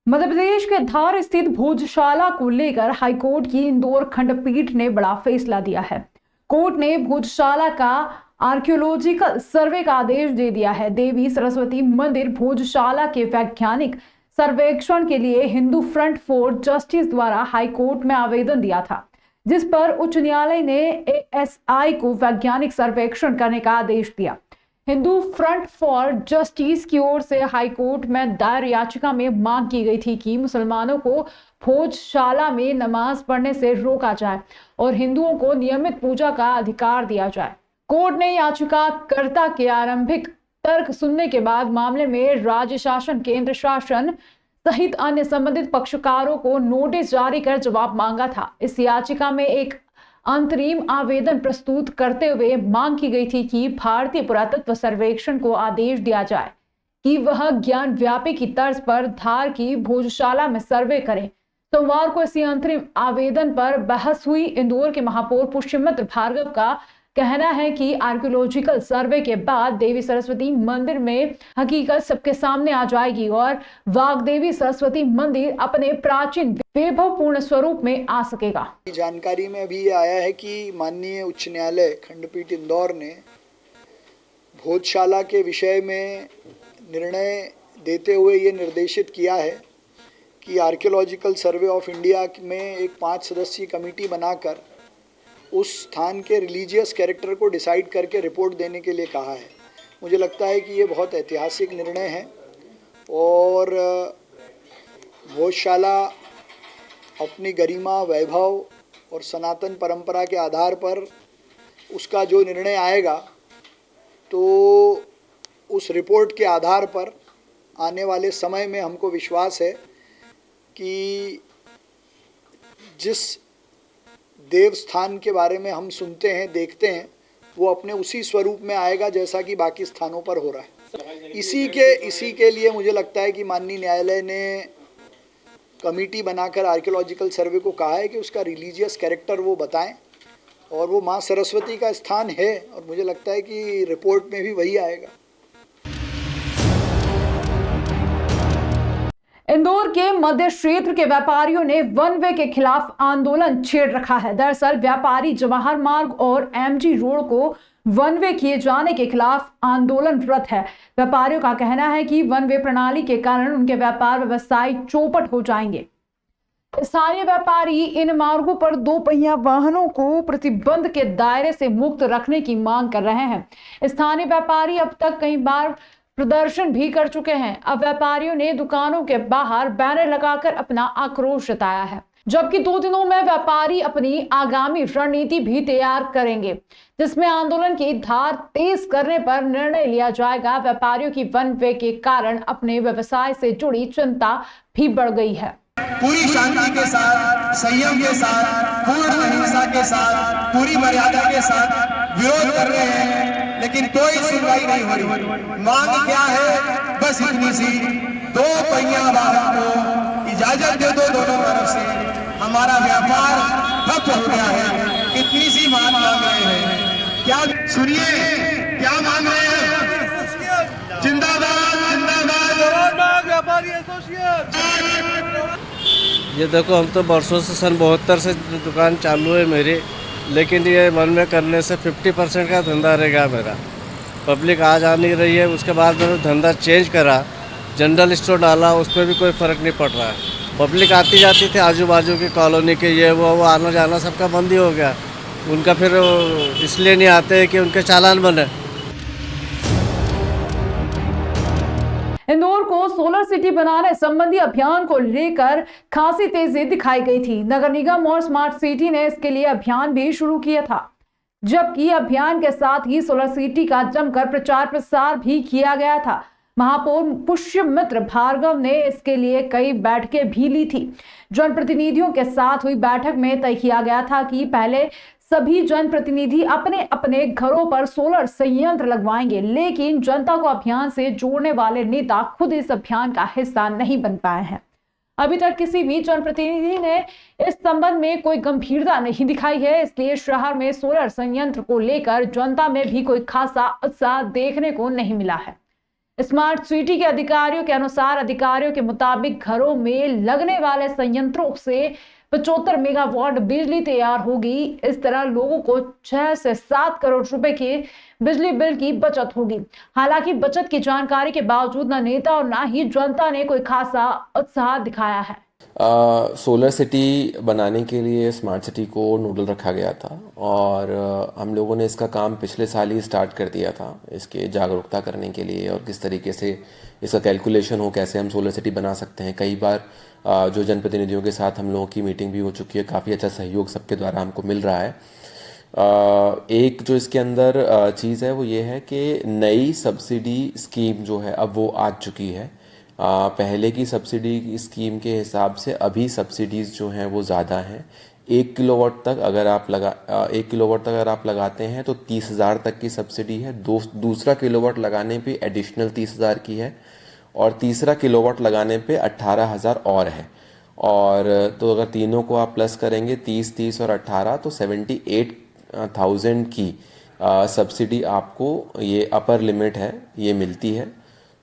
मध्य प्रदेश के धार स्थित भोजशाला को लेकर हाईकोर्ट की इंदौर खंडपीठ ने बड़ा फैसला दिया है। कोर्ट ने भोजशाला का आर्कियोलॉजिकल सर्वे का आदेश दे दिया है। देवी सरस्वती मंदिर भोजशाला के वैज्ञानिक सर्वेक्षण के लिए हिंदू फ्रंट फॉर जस्टिस द्वारा हाईकोर्ट में आवेदन दिया था, जिस पर उच्च न्यायालय ने एएसआई को वैज्ञानिक सर्वेक्षण करने का आदेश दिया। हिंदू फ्रंट फॉर जस्टिस की ओर से हाईकोर्ट में दायर याचिका में मांग की गई थी कि मुसलमानों को भोजशाला में नमाज पढ़ने से रोका जाए और हिंदुओं को नियमित पूजा का अधिकार दिया जाए। कोर्ट ने याचिकाकर्ता के आरंभिक तर्क सुनने के बाद मामले में राज्य शासन, केंद्र शासन सहित अन्य संबंधित पक्षकारों को नोटिस जारी कर जवाब मांगा था। इस याचिका में एक अंतरिम आवेदन प्रस्तुत करते हुए मांग की गई थी कि भारतीय पुरातत्व सर्वेक्षण को आदेश दिया जाए कि वह ज्ञान व्यापी की तर्ज पर धार की भोजशाला में सर्वे करें। सोमवार को इसी अंतरिम आवेदन पर बहस हुई। इंदौर के महापौर पुष्यमित्र भार्गव का कहना है कि आर्कियोलॉजिकल सर्वे के बाद देवी सरस्वती मंदिर में हकीकत सबके सामने आ जाएगी और वाग्देवी सरस्वती मंदिर अपने प्राचीन वैभवपूर्ण स्वरूप में आ सकेगा। जानकारी में अभी आया है कि माननीय उच्च न्यायालय खंडपीठ इंदौर ने भोजशाला के विषय में निर्णय देते हुए ये निर्देशित किया है कि आर्कियोलॉजिकल सर्वे ऑफ इंडिया में एक 5 सदस्यीय कमेटी बनाकर उस स्थान के रिलीजियस कैरेक्टर को डिसाइड करके रिपोर्ट देने के लिए कहा है। मुझे लगता है कि ये बहुत ऐतिहासिक निर्णय है और भोजशाला अपनी गरिमा, वैभव और सनातन परंपरा के आधार पर उसका जो निर्णय आएगा तो उस रिपोर्ट के आधार पर आने वाले समय में हमको विश्वास है कि जिस देव स्थान के बारे में हम सुनते हैं, देखते हैं, वो अपने उसी स्वरूप में आएगा जैसा कि बाकी स्थानों पर हो रहा है। इसी के लिए मुझे लगता है कि माननीय न्यायालय ने कमेटी बनाकर आर्कियोलॉजिकल सर्वे को कहा है कि उसका रिलीजियस कैरेक्टर वो बताएं और वो माँ सरस्वती का स्थान है और मुझे लगता है कि रिपोर्ट में भी वही आएगा। इंदौर के मध्य क्षेत्र के व्यापारियों ने वन वे के खिलाफ आंदोलन छेड़ रखा है। दरअसल व्यापारी जवाहर मार्ग और एमजी रोड को वन वे किए जाने के खिलाफ आंदोलनरत है। व्यापारियों का कहना है कि वन वे प्रणाली के कारण उनके व्यापार व्यवसाय चौपट हो जाएंगे। स्थानीय व्यापारी इन मार्गों पर 2 पहिया वाहनों को प्रतिबंध के दायरे से मुक्त रखने की मांग कर रहे हैं। स्थानीय व्यापारी अब तक कई बार प्रदर्शन भी कर चुके हैं। अब व्यापारियों ने दुकानों के बाहर बैनर लगाकर अपना आक्रोश जताया है, जबकि 2 दिनों में व्यापारी अपनी आगामी रणनीति भी तैयार करेंगे, जिसमें आंदोलन की धार तेज करने पर निर्णय लिया जाएगा। व्यापारियों की वन वे के कारण अपने व्यवसाय से जुड़ी चिंता भी बढ़ गई है। पूरी शांति के साथ, संयम के साथ, पूर्ण अहिंसा के साथ, पूरी मर्यादा के साथ विरोध कर रहे हैं, लेकिन कोई सुनवाई नहीं हो रही। मांग क्या है? बस इतनी सी, 2 पहिया वाहन को इजाजत दे दो दोनों तरफ से। हमारा व्यापार ठप हो गया है। इतनी सी मांग मांग रहे हैं। क्या सुनिए, क्या मांग रहे हैं? जिंदाबाद, जिंदाबाद व्यापारी एसोसिएशन। ये देखो, हम तो बरसों से सन 72 से दुकान चालू है मेरी, लेकिन ये वन में करने से 50% का धंधा रहेगा मेरा। पब्लिक आ जा नहीं रही है। उसके बाद मैंने धंधा चेंज करा, जनरल स्टोर डाला, उस पर भी कोई फ़र्क नहीं पड़ रहा है। पब्लिक आती जाती थी, आजू बाजू की कॉलोनी के ये वो आना जाना सबका बंद ही हो गया। उनका फिर इसलिए नहीं आते हैं कि उनके चालान बने। इंदौर को सोलर सिटी बनाने संबंधी अभियान को लेकर खासी तेजी दिखाई गई थी। नगर निगम और स्मार्ट सिटी ने इसके लिए अभियान भी शुरू किया था, जबकि अभियान के साथ ही सोलर सिटी का जमकर प्रचार प्रसार भी किया गया था। महापौर पुष्यमित्र भार्गव ने इसके लिए कई बैठकें भी ली थी। जनप्रतिनिधियों के साथ हुई बैठक में तय किया गया था कि पहले सभी जनप्रतिनिधि अपने अपने घरों पर सोलर संयंत्र लगवाएंगे, लेकिन जनता को अभियान से जोड़ने वाले नेता खुद इस अभियान का हिस्सा नहीं बन पाए हैं। अभी तक किसी भी जनप्रतिनिधि ने इस संबंध में कोई गंभीरता नहीं दिखाई है, इसलिए शहर में सोलर संयंत्र को लेकर जनता में भी कोई खासा उत्साह देखने को नहीं मिला है। स्मार्ट सिटी के अधिकारियों के अनुसार अधिकारियों के मुताबिक घरों में लगने वाले संयंत्रों से 75 मेगावाट बिजली तैयार होगी। इस तरह लोगों को 6 से 7 करोड़ रुपए के बिजली बिल की बचत होगी। हालांकि बचत की जानकारी के बावजूद न नेता और न ही जनता ने कोई खासा उत्साह दिखाया है। सोलर सिटी बनाने के लिए स्मार्ट सिटी को नोडल रखा गया था और हम लोगों ने इसका काम पिछले साल ही स्टार्ट कर दिया था, इसके जागरूकता करने के लिए और किस तरीके से इसका कैलकुलेशन हो, कैसे हम सोलर सिटी बना सकते हैं। कई बार जो जनप्रतिनिधियों के साथ हम लोगों की मीटिंग भी हो चुकी है, काफ़ी अच्छा सहयोग सबके द्वारा हमको मिल रहा है। एक जो इसके अंदर चीज़ है वो ये है कि नई सब्सिडी स्कीम जो है अब वो आ चुकी है। पहले की सब्सिडी स्कीम के हिसाब से अभी सब्सिडीज़ जो हैं वो ज़्यादा हैं। 1 किलोवाट तक अगर आप लगाते हैं तो 30,000 तक की सब्सिडी है। दूसरा किलोवाट लगाने पे एडिशनल 30,000 की है और तीसरा किलोवाट लगाने पे 18,000 और है। और तो अगर तीनों को आप प्लस करेंगे 30 और 18 तो 78,000 की सब्सिडी आपको, ये अपर लिमिट है, ये मिलती है।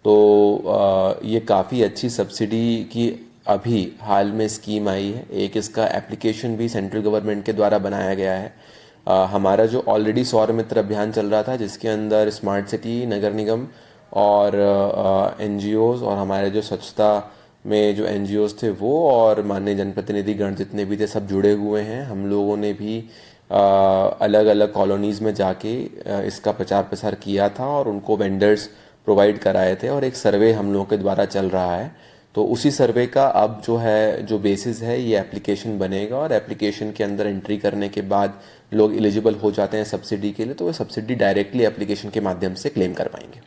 तो ये काफ़ी अच्छी सब्सिडी की अभी हाल में स्कीम आई है। एक इसका एप्लीकेशन भी सेंट्रल गवर्नमेंट के द्वारा बनाया गया है। हमारा जो ऑलरेडी सौर मित्र अभियान चल रहा था जिसके अंदर स्मार्ट सिटी, नगर निगम और NGOs और हमारे जो स्वच्छता में जो NGOs थे वो और माननीय जनप्रतिनिधि गण जितने भी थे सब जुड़े हुए हैं। हम लोगों ने भी अलग अलग कॉलोनीज़ में जाके इसका प्रचार प्रसार किया था और उनको वेंडर्स प्रोवाइड कराए थे और एक सर्वे हम लोगों के द्वारा चल रहा है। तो उसी सर्वे का अब जो बेसिस है ये एप्लीकेशन बनेगा और एप्लीकेशन के अंदर एंट्री करने के बाद लोग एलिजिबल हो जाते हैं सब्सिडी के लिए, तो वो सब्सिडी डायरेक्टली एप्लीकेशन के माध्यम से क्लेम कर पाएंगे।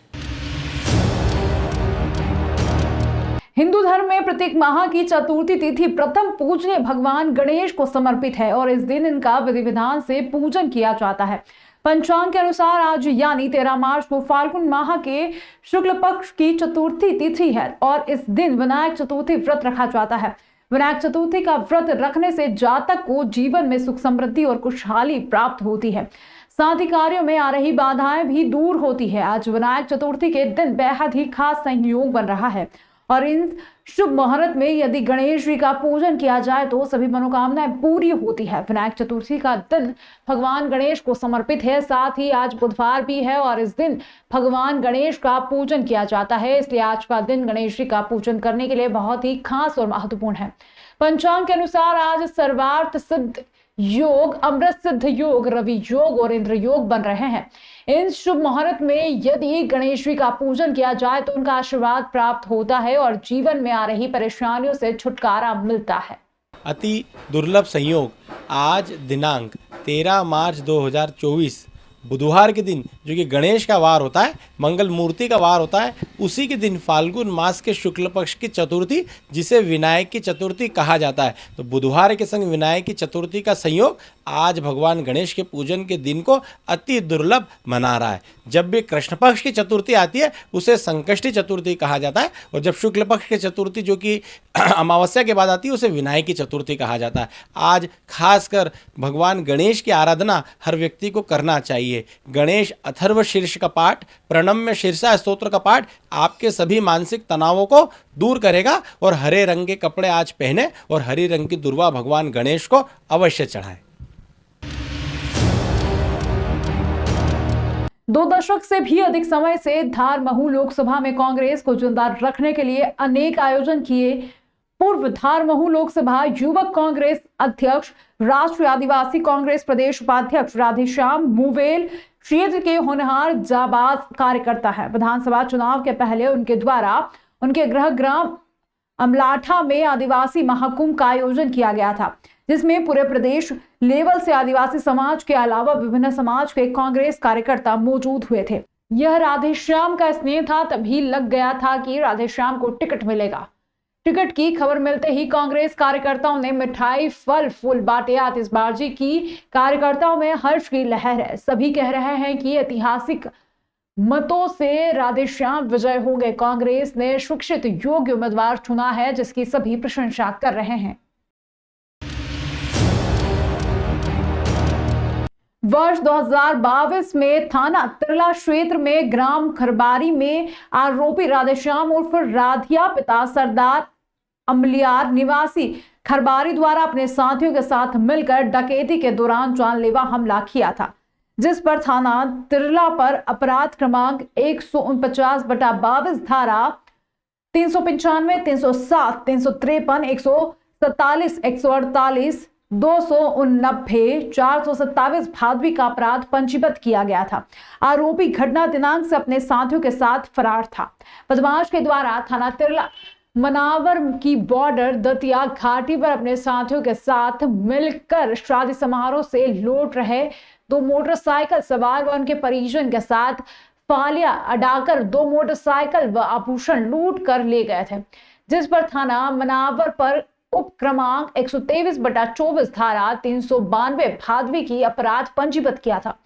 हिंदू धर्म में प्रत्येक माह की चतुर्थी तिथि प्रथम पूजनीय भगवान गणेश को समर्पित है और इस दिन इनका विधि विधान से पूजन किया जाता है। पंचांग के अनुसार आज यानी 13 मार्च को फाल्गुन माह के शुक्ल पक्ष की चतुर्थी तिथि है और इस दिन विनायक चतुर्थी व्रत रखा जाता है। विनायक चतुर्थी का व्रत रखने से जातक को जीवन में सुख समृद्धि और खुशहाली प्राप्त होती है, साथ ही कार्यों में आ रही बाधाएं भी दूर होती है। आज विनायक चतुर्थी के दिन बेहद ही खास संयोग बन रहा है और इन शुभ मुहूर्त में यदि गणेश जी का पूजन किया जाए तो सभी मनोकामनाएं पूरी होती है। विनायक चतुर्थी का दिन भगवान गणेश को समर्पित है, साथ ही आज बुधवार भी है और इस दिन भगवान गणेश का पूजन किया जाता है, इसलिए आज का दिन गणेश जी का पूजन करने के लिए बहुत ही खास और महत्वपूर्ण है। पंचांग के अनुसार आज सर्वार्थ सिद्ध योग, अमृत सिद्ध योग, रवि योग और इंद्र योग बन रहे हैं। इन शुभ मुहूर्त में यदि गणेश जी का पूजन किया जाए तो उनका आशीर्वाद प्राप्त होता है और जीवन में आ रही परेशानियों से छुटकारा मिलता है। अति दुर्लभ संयोग आज दिनांक 13 मार्च 2024 बुधवार के दिन, जो कि गणेश का वार होता है, मंगल मूर्ति का वार होता है, उसी के दिन फाल्गुन मास के शुक्ल पक्ष की चतुर्थी, जिसे विनायक की चतुर्थी कहा जाता है। तो बुधवार के संग विनायक की चतुर्थी का संयोग आज भगवान गणेश के पूजन के दिन को अति दुर्लभ मना रहा है। जब भी कृष्ण पक्ष की चतुर्थी आती है उसे संकष्टी चतुर्थी कहा जाता है और जब शुक्ल पक्ष की चतुर्थी जो कि अमावस्या के बाद आती है उसे विनायक की चतुर्थी कहा जाता है। आज खासकर भगवान गणेश की आराधना हर व्यक्ति को करना चाहिए। गणेश अथर्व शीर्ष का पाठ, प्रणम्य शीर्षा स्तोत्र का पाठ आपके सभी मानसिक तनावों को दूर करेगा और हरे रंग के कपड़े आज पहने और हरी रंग की दुर्वा भगवान गणेश को अवश्य चढ़ाएं। 2 दशक से भी अधिक समय से धार-महू लोकसभा में कांग्रेस को जिंदा रखने के लिए अनेक आयोजन किए पूर्व धार-महू लोकसभा युवक कांग्रेस अध्यक्ष, राष्ट्रीय आदिवासी कांग्रेस प्रदेश उपाध्यक्ष राधेश्याम मुवेल क्षेत्र के होनहार जाबाज कार्यकर्ता है। विधानसभा चुनाव के पहले उनके द्वारा उनके गृह ग्राम अमलाठा में आदिवासी महाकुंभ का आयोजन किया गया था, जिसमें पूरे प्रदेश लेवल से आदिवासी समाज के अलावा विभिन्न समाज के कांग्रेस कार्यकर्ता मौजूद हुए थे। यह राधेश्याम का स्नेह था, तभी लग गया था कि राधेश्याम को टिकट मिलेगा। टिकट की खबर मिलते ही कांग्रेस कार्यकर्ताओं ने मिठाई, फल फूल बांटे। आतिशबाजी की कार्यकर्ताओं में हर्ष की लहर है। सभी कह रहे हैं कि ऐतिहासिक मतों से राधेश्याम विजय होंगे। कांग्रेस ने शिक्षित योग्य उम्मीदवार चुना है, जिसकी सभी प्रशंसा कर रहे हैं। वर्ष 2022 में थाना तिरला क्षेत्र में ग्राम खरबारी में आरोपी राधेश्याम उर्फ राधिया पिता सरदार अमलियार निवासी खरबारी द्वारा अपने साथियों के साथ मिलकर डकैती के दौरान जानलेवा हमला किया था, जिस पर थाना तिरला पर अपराध क्रमांक 149/22 धारा 395, 307, 353, 147, 148, 289, 427 भादवी का अपराध पंजीबद्ध किया गया था। आरोपी घटना दिनांक से अपने साथियों के साथ फरार था। बदमाश के द्वारा थाना तिरला मनावर की बॉर्डर दतिया घाटी पर अपने साथियों के साथ मिलकर शादी समारोह से लौट रहे 2 मोटरसाइकिल सवार व उनके परिजन के साथ फालिया अडाकर 2 मोटरसाइकिल व आभूषण लूट कर ले गए थे, जिस पर थाना मनावर पर उप क्रमांक 123/24 धारा 392 भादवी की अपराध पंजीबद्ध किया था।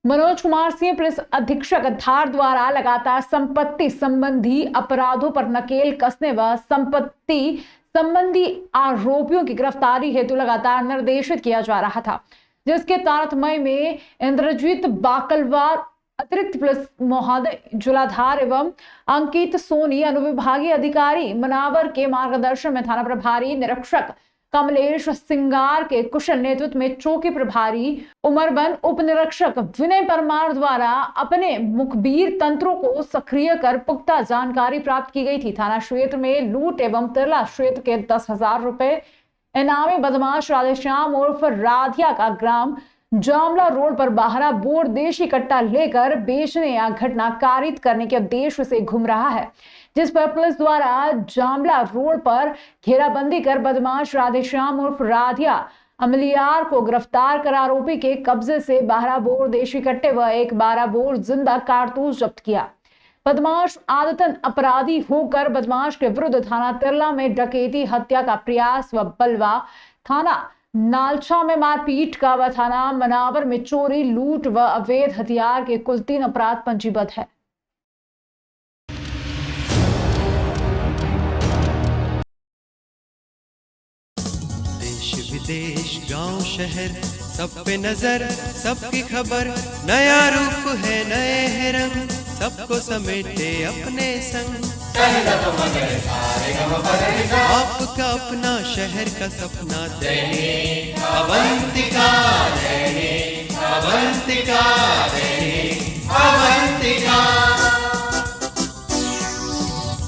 मनोज कुमार सिंह पुलिस अधीक्षक धार द्वारा लगातार संपत्ति संबंधी अपराधों पर नकेल कसने व संपत्ति संबंधी आरोपियों की गिरफ्तारी हेतु लगातार निर्देशित किया जा रहा था, जिसके तारतम्य में इंद्रजीत बाकलवार अतिरिक्त पुलिस महोदय जलाधार एवं अंकित सोनी अनुविभागीय अधिकारी मनावर के मार्गदर्शन में थाना प्रभारी निरीक्षक कमलेश सिंगार के कुशल नेतृत्व में चौकी प्रभारी उमरबन उप निरीक्षक विनय परमार द्वारा अपने मुखबिर तंत्रों को सक्रिय कर पुख्ता जानकारी प्राप्त की गई थी। थाना क्षेत्र में लूट एवं तिरला क्षेत्र के 10,000 रुपए इनामी बदमाश राधेश्याम उर्फ राधिया का ग्राम जामला रोड पर बाहरा बोर देशी कट्टा लेकर बेचने या घटना कारित करने के उद्देश्य से घूम रहा है, जिस पर पुलिस द्वारा जामला रोड पर घेराबंदी कर बदमाश राधेश्याम उर्फ राधिया अमलियार को गिरफ्तार कर आरोपी के कब्जे से 12 बोर देशी कट्टे व एक 12 बोर जिंदा कारतूस जब्त किया। बदमाश आदतन अपराधी होकर बदमाश के विरुद्ध थाना तिरला में डकैती, हत्या का प्रयास व बलवा, थाना नालछा में मारपीट का व थाना मनावर में चोरी, लूट व अवैध हथियार के कुल 3 अपराध पंजीबद्ध है। देश विदेश गांव शहर सब पे नजर, सबकी खबर, नया रूप है नए है रंग, सबको समेटे अपने संग। आपका अपना शहर का सपना दैनिक अवंतिका, दैनिक अवंतिका, दैनिक अवंतिका।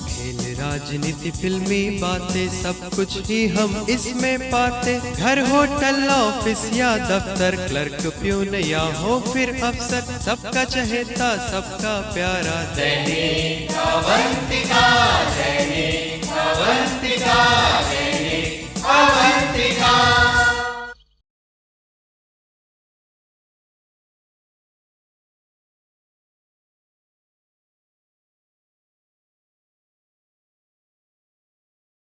खेल, राजनीति, फिल्मी बातें, सब कुछ ही हम इसमें पाते। घर, होटल, ऑफिस या दफ्तर, क्लर्क, प्यून या हो फिर अफसर, सबका चहेता सबका प्यारा दैनिक अवंतिका, दैनिक